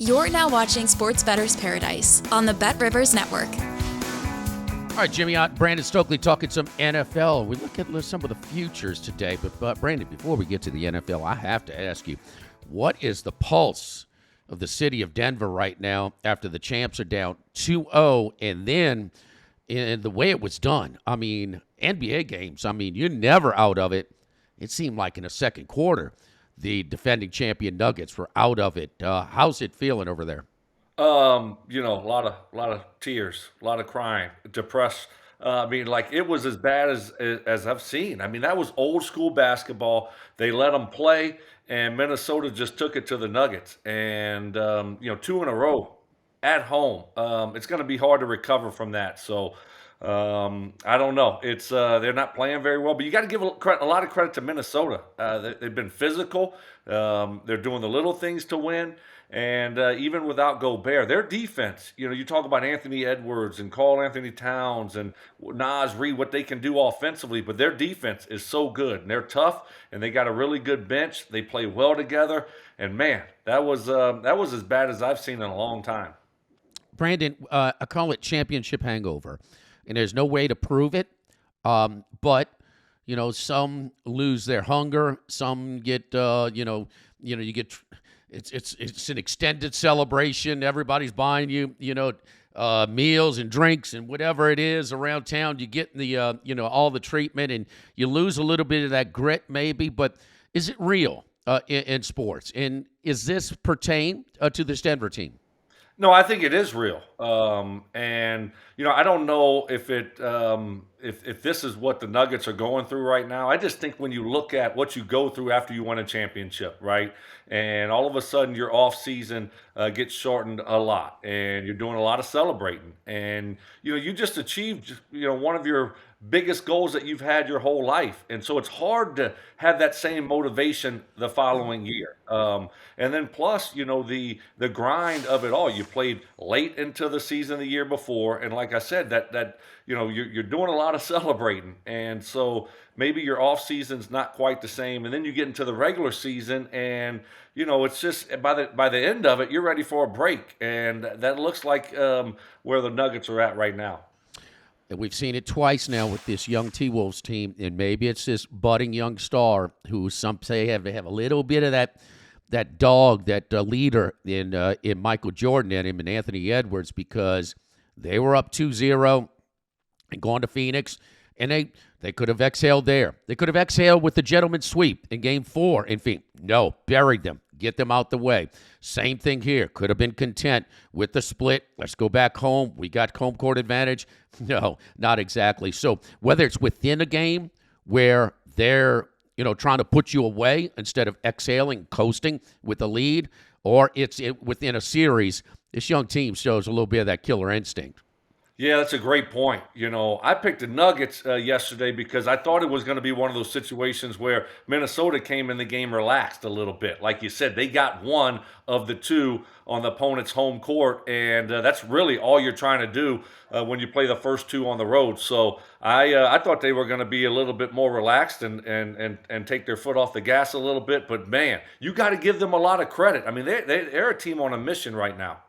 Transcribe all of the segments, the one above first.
You're now watching Sports Bettor's Paradise on the Bet Rivers Network. All right, Jimmy, Brandon Stokley talking some NFL. We look at some of the futures today. But Brandon, before we get to the NFL, I have to ask you, what is the pulse of the city of Denver right now after the champs are down 2-0? And then in the way it was done, I mean, NBA games, I mean, you're never out of it. It seemed like in the second quarter, the defending champion Nuggets were out of it. How's it feeling over there? A lot of tears, a lot of crying, depressed. Like it was as bad as I've seen. I mean, that was old school basketball. They let them play, and Minnesota just took it to the Nuggets, and two in a row at home. It's going to be hard to recover from that. So I don't know. It's they're not playing very well, but you got to give a lot of credit to Minnesota. They've been physical. They're doing the little things to win. And even without Gobert, their defense, you talk about Anthony Edwards and Karl Anthony Towns and Naz Reid, what they can do offensively, but their defense is so good, and they're tough, and they got a really good bench. They play well together, and man, that was as bad as I've seen in a long time. Brandon, I call it championship hangover, and there's no way to prove it, but some lose their hunger, some get, you get. It's an extended celebration. Everybody's buying you, meals and drinks and whatever it is around town. You get the, all the treatment, and you lose a little bit of that grit maybe. But is it real in sports? And is this pertain to this Denver team? No, I think it is real, and I don't know if if this is what the Nuggets are going through right now. I just think when you look at what you go through after you win a championship, right, and all of a sudden your off season gets shortened a lot, and you're doing a lot of celebrating, and you just achieved one of your biggest goals that you've had your whole life, and so it's hard to have that same motivation the following year. And then plus, the grind of it all. You played late into the season the year before, and like I said, that you're doing a lot of celebrating, and so maybe your off season's not quite the same. And then you get into the regular season, and it's just by the end of it, you're ready for a break, and that looks like where the Nuggets are at right now. And we've seen it twice now with this young T-Wolves team, and maybe it's this budding young star who some say have a little bit of that dog, that leader in Michael Jordan and him and Anthony Edwards, because they were up 2-0 and gone to Phoenix, and they could have exhaled there. They could have exhaled with the gentleman's sweep in Game 4 in Phoenix. No, buried them. Get them out the way. Same thing here. Could have been content with the split. Let's go back home. We got home court advantage. No, not exactly. So whether it's within a game where they're trying to put you away instead of exhaling, coasting with a lead, or it's within a series, this young team shows a little bit of that killer instinct. Yeah, that's a great point. I picked the Nuggets yesterday because I thought it was going to be one of those situations where Minnesota came in the game relaxed a little bit. Like you said, they got one of the two on the opponent's home court, and that's really all you're trying to do when you play the first two on the road. So I thought they were going to be a little bit more relaxed and take their foot off the gas a little bit. But, man, you got to give them a lot of credit. I mean, they're a team on a mission right now.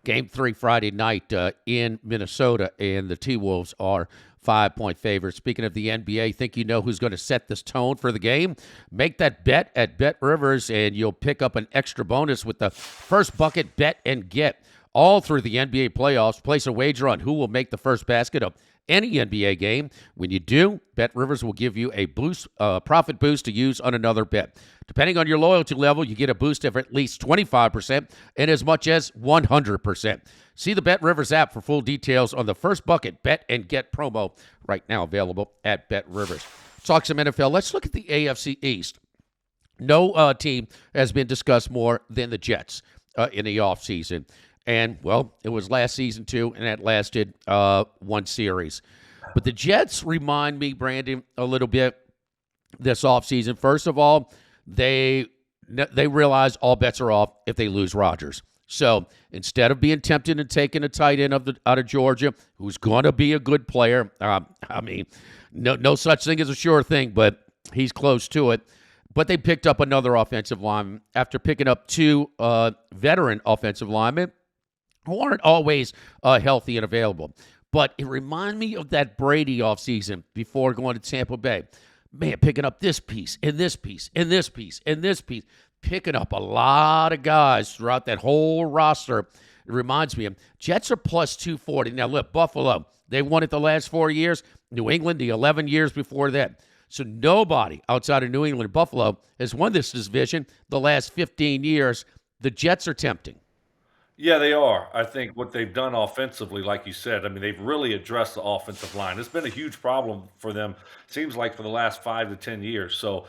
Game 3 Friday night in Minnesota, and the T-Wolves are 5-point favorites. Speaking of the NBA, think you know who's going to set this tone for the game? Make that bet at Bet Rivers, and you'll pick up an extra bonus with the first bucket bet and get. All through the NBA playoffs, place a wager on who will make the first basket of any NBA game. When you do, Bet Rivers will give you a profit boost to use on another bet. Depending on your loyalty level, you get a boost of at least 25% and as much as 100%. See the Bet Rivers app for full details on the first bucket bet and get promo right now available at Bet Rivers. Talk some NFL. Let's look at the AFC East. No team has been discussed more than the Jets in the offseason. And, well, it was last season, too, and that lasted one series. But the Jets remind me, Brandon, a little bit this offseason. First of all, they realize all bets are off if they lose Rodgers. So instead of being tempted and taking a tight end out of Georgia, who's going to be a good player, no such thing as a sure thing, but he's close to it. But they picked up another offensive lineman after picking up two veteran offensive linemen who aren't always healthy and available. But it reminded me of that Brady offseason before going to Tampa Bay. Man, picking up this piece and this piece and this piece and this piece. Picking up a lot of guys throughout that whole roster. It reminds me of Jets are plus 240. Now, look, Buffalo, they won it the last 4 years. New England, the 11 years before that. So nobody outside of New England and Buffalo has won this division the last 15 years. The Jets are tempting. Yeah, they are. I think what they've done offensively, like you said, I mean, they've really addressed the offensive line. It's been a huge problem for them, seems like, for the last 5 to 10 years. So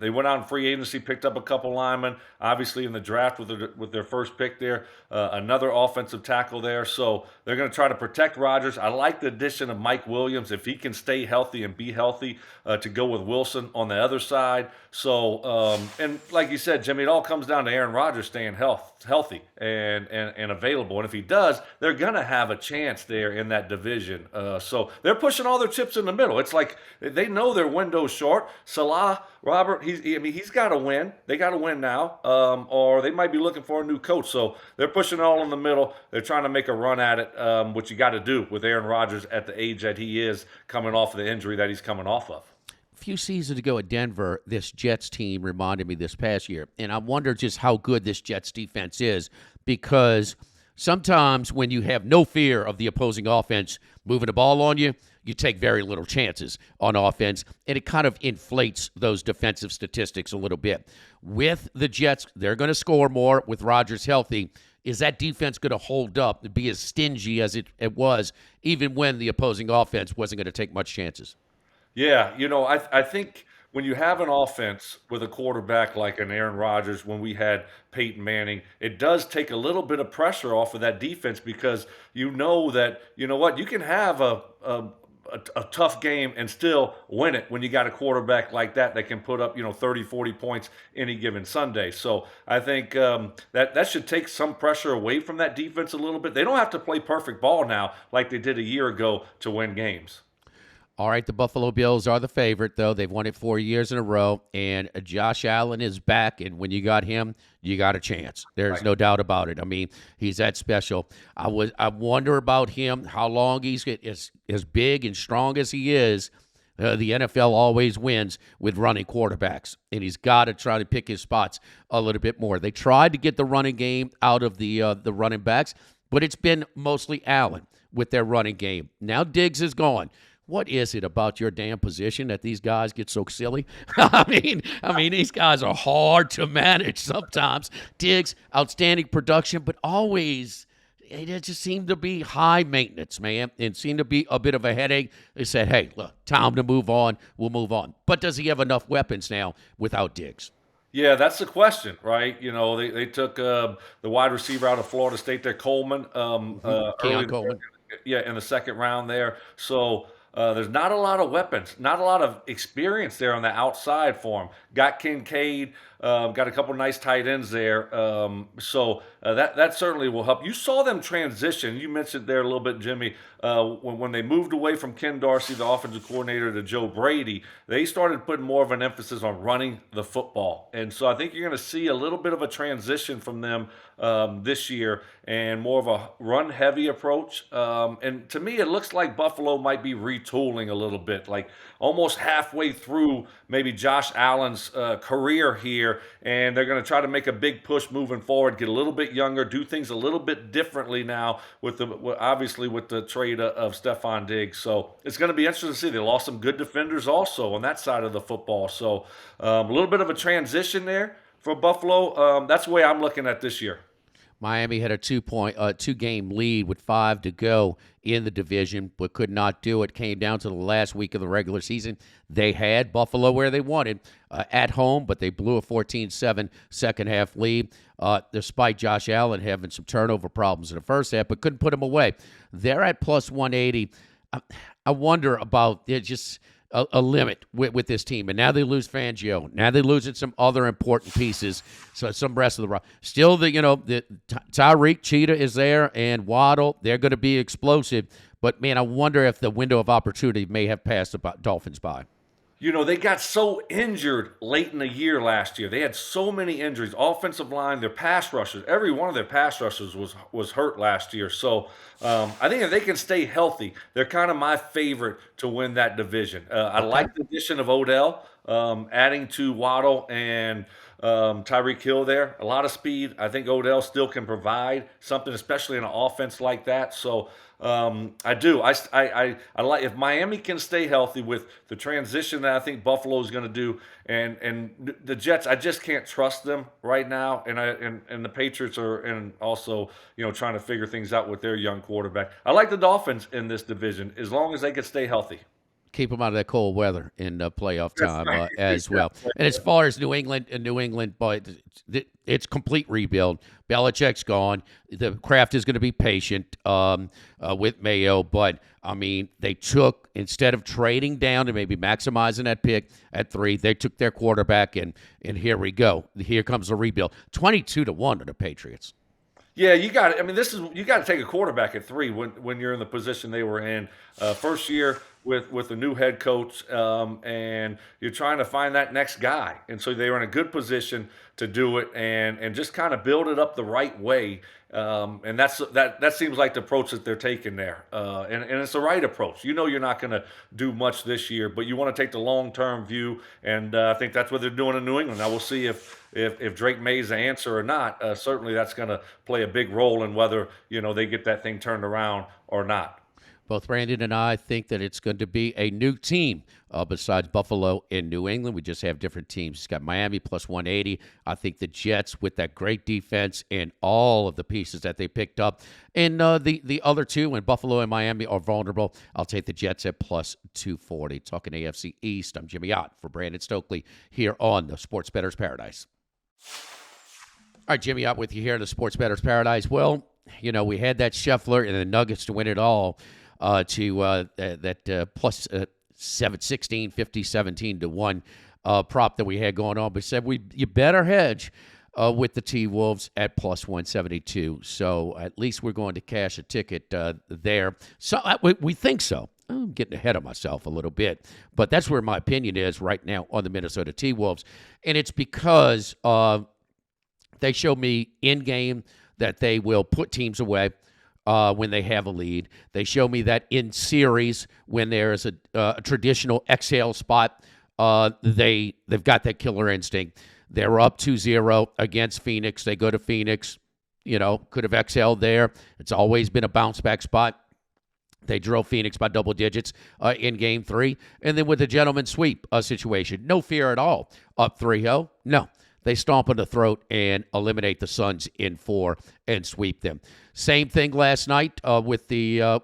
they went out in free agency, picked up a couple linemen, obviously in the draft with their first pick there, another offensive tackle there. So they're going to try to protect Rodgers. I like the addition of Mike Williams, if he can stay healthy and be healthy, to go with Wilson on the other side. So, and like you said, Jimmy, it all comes down to Aaron Rodgers staying healthy and available. And if he does, they're going to have a chance there in that division. So they're pushing all their chips in the middle. It's like they know their window's short. Salah, Robert, he's got to win. They got to win now, or they might be looking for a new coach. So they're pushing it all in the middle. They're trying to make a run at it, which you got to do with Aaron Rodgers at the age that he is, coming off of the injury that he's coming off of. A few seasons ago at Denver, this Jets team reminded me this past year, and I wonder just how good this Jets defense is, because sometimes when you have no fear of the opposing offense moving the ball on you, you take very little chances on offense, and it kind of inflates those defensive statistics a little bit. With the Jets, they're going to score more with Rodgers healthy. Is that defense going to hold up and be as stingy as it was, even when the opposing offense wasn't going to take much chances? Yeah, I think when you have an offense with a quarterback like an Aaron Rodgers, when we had Peyton Manning, it does take a little bit of pressure off of that defense, because you know that, you can have a tough game and still win it when you got a quarterback like that can put up, 30, 40 points any given Sunday. So I think that should take some pressure away from that defense a little bit. They don't have to play perfect ball now like they did a year ago to win games. All right, the Buffalo Bills are the favorite, though. They've won it 4 years in a row, and Josh Allen is back, and when you got him, you got a chance. There's no doubt about it. I mean, he's that special. I wonder about him, how long he's as big and strong as he is. The NFL always wins with running quarterbacks, and he's got to try to pick his spots a little bit more. They tried to get the running game out of the running backs, but it's been mostly Allen with their running game. Now Diggs is gone. What is it about your damn position that these guys get so silly? I mean, these guys are hard to manage sometimes. Diggs, outstanding production, but always it just seemed to be high maintenance, man, and seemed to be a bit of a headache. They said, hey, look, time to move on. We'll move on. But does he have enough weapons now without Diggs? Yeah, that's the question, right? They took the wide receiver out of Florida State there, Coleman, Keon Coleman. In the second round there. So there's not a lot of weapons, not a lot of experience there on the outside for him. Got Kincaid, got a couple nice tight ends there. So that certainly will help. You saw them transition. You mentioned there a little bit, Jimmy, when they moved away from Ken Dorsey, the offensive coordinator, to Joe Brady, they started putting more of an emphasis on running the football. And so I think you're going to see a little bit of a transition from them this year, and more of a run-heavy approach. And to me, it looks like Buffalo might be retooling a little bit, like almost halfway through maybe Josh Allen's career here, and they're going to try to make a big push moving forward, get a little bit younger, do things a little bit differently now with the trade of Stephon Diggs. So it's going to be interesting to see. They lost some good defenders also on that side of the football. So a little bit of a transition there for Buffalo. That's the way I'm looking at this year. Miami had a two-game lead with 5 to go in the division, but could not do it. Came down to the last week of the regular season. They had Buffalo where they wanted at home, but they blew a 14-7 second-half lead, despite Josh Allen having some turnover problems in the first half, but couldn't put him away. They're at plus 180. I wonder about just a limit with this team. And now they lose Fangio. Now they losing some other important pieces. So some rest of the roster. Still, the Tyreek, Cheetah is there, and Waddle. They're going to be explosive. But, man, I wonder if the window of opportunity may have passed the Dolphins by. They got so injured late in the year last year. They had so many injuries. Offensive line, their pass rushers, every one of their pass rushers was hurt last year. So I think if they can stay healthy, they're kind of my favorite to win that division. I Okay. like the addition of Odell, adding to Waddle and Tyreek Hill there. A lot of speed. I think Odell still can provide something, especially in an offense like that. So I do. I like if Miami can stay healthy with the transition that I think Buffalo is going to do, and the Jets. I just can't trust them right now, and the Patriots are, and also trying to figure things out with their young quarterback. I like the Dolphins in this division as long as they can stay healthy. Keep them out of that cold weather in playoff That's time right. as well. And as far as New England, but it's complete rebuild. Belichick's gone. The Kraft is going to be patient with Mayo, but I mean, they took, instead of trading down and maybe maximizing that pick at 3, they took their quarterback, and here we go. Here comes the rebuild. 22-1 to the Patriots. Yeah, you got it. I mean, you got to take a quarterback at 3 when you're in the position they were in. First year with a new head coach, and you're trying to find that next guy, and so they were in a good position to do it, and just kind of build it up the right way. And that seems like the approach that they're taking there, and it's the right approach. You're not going to do much this year, but you want to take the long-term view, and I think that's what they're doing in New England. Now we'll see if Drake May's the answer or not. Certainly that's going to play a big role in whether they get that thing turned around or not. Both Brandon and I think that it's going to be a new team besides Buffalo and New England. We just have different teams. It's got Miami plus 180. I think the Jets, with that great defense and all of the pieces that they picked up, and the other two, when Buffalo and Miami are vulnerable, I'll take the Jets at plus 240. Talking AFC East, I'm Jimmy Ott for Brandon Stokley here on the Sports Bettor's Paradise. All right, Jimmy Ott with you here in the Sports Bettor's Paradise. Well, we had that Scheffler and the Nuggets to win it all. To that plus 16, 50, 17-1 prop that we had going on. But said you better hedge with the T-Wolves at plus 172. So at least we're going to cash a ticket there. So we think so. I'm getting ahead of myself a little bit. But that's where my opinion is right now on the Minnesota T-Wolves. And it's because they show me in-game that they will put teams away when they have a lead. They show me that in series, when there's a traditional exhale spot, they've got that killer instinct. They're up 2-0 against Phoenix. They go to Phoenix, could have exhaled there. It's always been a bounce-back spot. They drove Phoenix by double digits in Game 3. And then with the gentleman sweep situation, no fear at all. Up 3-0, no. They stomp on the throat and eliminate the Suns in 4 and sweep them. Same thing last night with the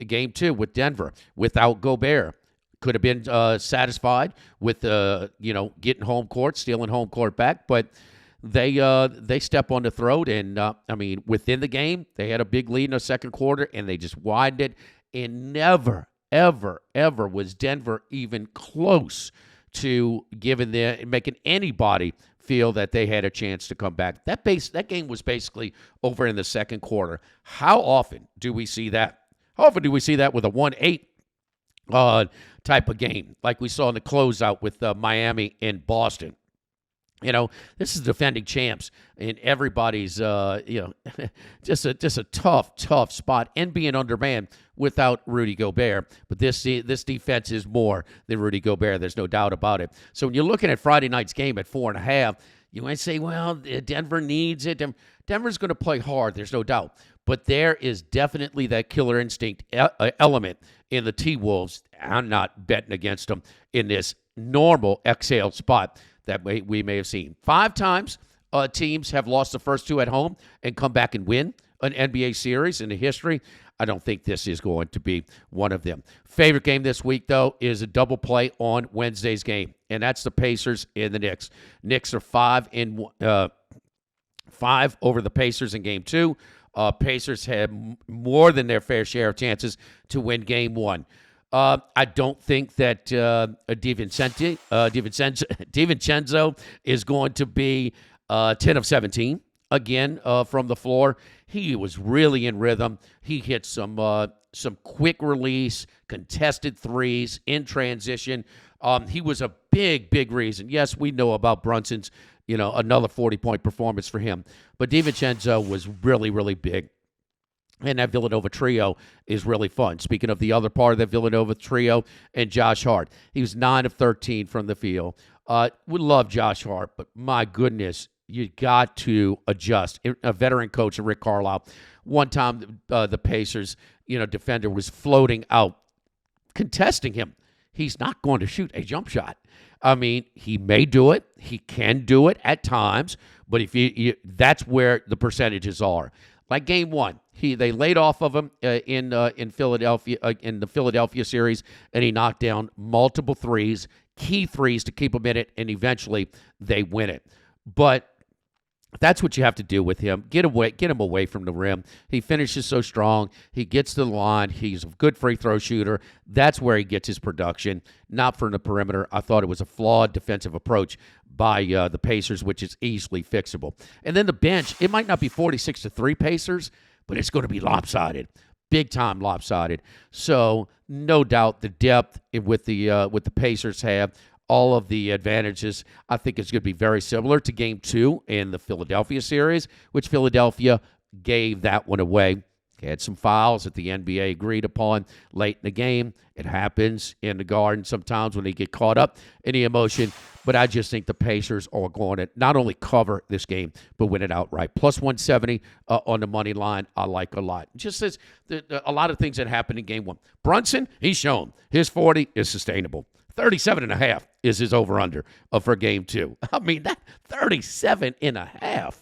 Game 2 with Denver without Gobert. Could have been satisfied with getting home court, stealing home court back, but they step on the throat. And within the game, they had a big lead in the second quarter, and they just widened it. And never, ever, ever was Denver even close to making anybody feel that they had a chance to come back. That game was basically over in the second quarter. How often do we see that? How often do we see that with a 1-8 type of game, like we saw in the closeout with Miami and Boston? This is defending champs, and everybody's, just a tough spot, and being undermanned without Rudy Gobert. But this defense is more than Rudy Gobert. There's no doubt about it. So when you're looking at Friday night's game at 4.5, you might say, well, Denver needs it. Denver's going to play hard. There's no doubt. But there is definitely that killer instinct element in the T-Wolves. I'm not betting against them in this normal exhale spot that we may have seen. 5 times teams have lost the first 2 at home and come back and win an NBA series in the history. I don't think this is going to be one of them. Favorite game this week, though, is a double play on Wednesday's game, and that's the Pacers and the Knicks. Knicks are 5 over the Pacers in Game 2. Pacers had more than their fair share of chances to win Game 1. I don't think that DiVincenzo is going to be 10 of 17 again from the floor. He was really in rhythm. He hit some quick release, contested threes in transition. He was a big reason. Yes, we know about Brunson's, another 40-point performance for him. But DiVincenzo was really big. And that Villanova trio is really fun. Speaking of the other part of that Villanova trio, and Josh Hart. He was 9 of 13 from the field. We love Josh Hart, but my goodness, you got to adjust. A veteran coach, Rick Carlisle, one time the Pacers, defender was floating out, contesting him. He's not going to shoot a jump shot. I mean, he may do it. He can do it at times, but if that's where the percentages are. Like game one, they laid off of him in Philadelphia in the Philadelphia series, and he knocked down multiple threes, key threes to keep him in it, and eventually they win it. But that's what you have to do with him. Get him away from the rim. He finishes so strong. He gets to the line. He's a good free throw shooter. That's where he gets his production, not from the perimeter. I thought it was a flawed defensive approach by the Pacers, which is easily fixable. And then the bench, it might not be 46-3 Pacers, but it's going to be lopsided, big time lopsided. So no doubt the depth with the Pacers have. All of the advantages, I think it's going to be very similar to Game 2 in the Philadelphia series, which Philadelphia gave that one away. Had some fouls that the NBA agreed upon late in the game. It happens in the Garden sometimes when they get caught up in the emotion. But I just think the Pacers are going to not only cover this game, but win it outright. Plus 170 on the money line, I like a lot. Just as a lot of things that happened in Game 1. Brunson, he's shown his 40 is sustainable. 37.5 is his over-under for Game 2. I mean, that 37.5.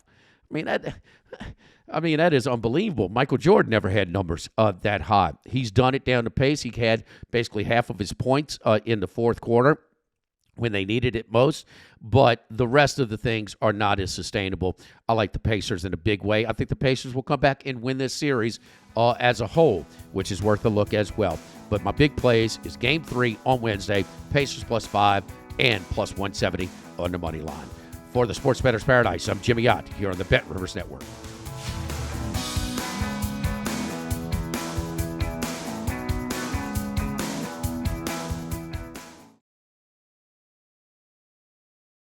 I mean, that is unbelievable. Michael Jordan never had numbers that high. He's done it down the pace. He had basically half of his points in the fourth quarter when they needed it most, but the rest of the things are not as sustainable. I like the Pacers in a big way. I think the Pacers will come back and win this series as a whole, which is worth a look as well. But my big plays is Game 3 on Wednesday, Pacers +5 and plus 170 on the money line. For the Sports Bettor's Paradise, I'm Jimmy Ott here on the Bet Rivers Network.